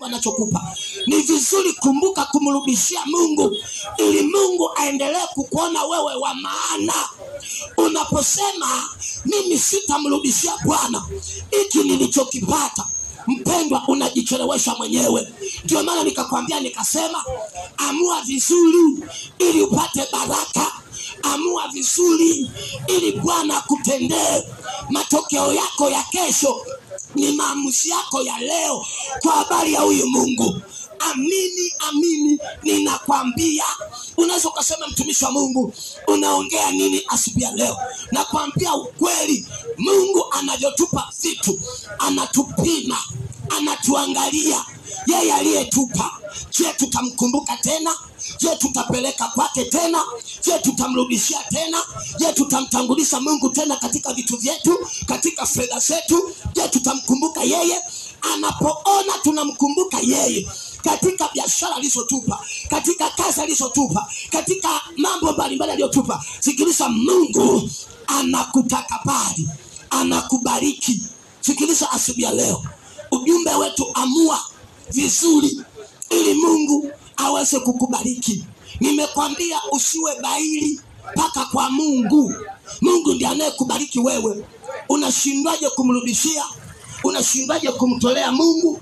anachokupa. Ni vizuri kumbuka kumrudishia Mungu ili Mungu aendelee kukuona wewe wa maana. Unaposema mimi sitamrudishia Bwana hiki nilichokipata, mpendwa, unajichelewesha mwenyewe. Ndio maana nikakwambia nikasema amua vizuri ili upate baraka. Amua vizuri ili Bwana akutendee. Matokeo yako ya kesho ni maamuzi yako ya leo kwa habari ya huyu Mungu. Amini ninakwambia. Unaweza kusema mtumishi wa Mungu unaongea nini asubuhi ya leo? Nakwambia ukweli, Mungu anavyotupa vitu anatupima, anatuangalia. Yeye aliyetupa, je, tutamkumbuka tena? Je, tutapeleka kwake tena? Je, tutamrudishia tena? Je, tutamtangulisha Mungu tena katika vitu vyetu, katika fedha zetu? Je, tutamkumbuka yeye? Anapoona tunamkumbuka yeye katika biashara alizotupa, katika kazi alizotupa, katika mambo mbalimbali aliyotupa, sikiliza, Mungu anakutakabali, anakubariki. Sikiliza asubuhi ya leo, ujumbe wetu amua vizuri ili Mungu aweze kukubariki. Nimekwambia usiwe baili mpaka kwa Mungu. Mungu ndiye anayekubariki wewe. Unashindwaje kumrudishia? Unashindwaje kumtolea Mungu?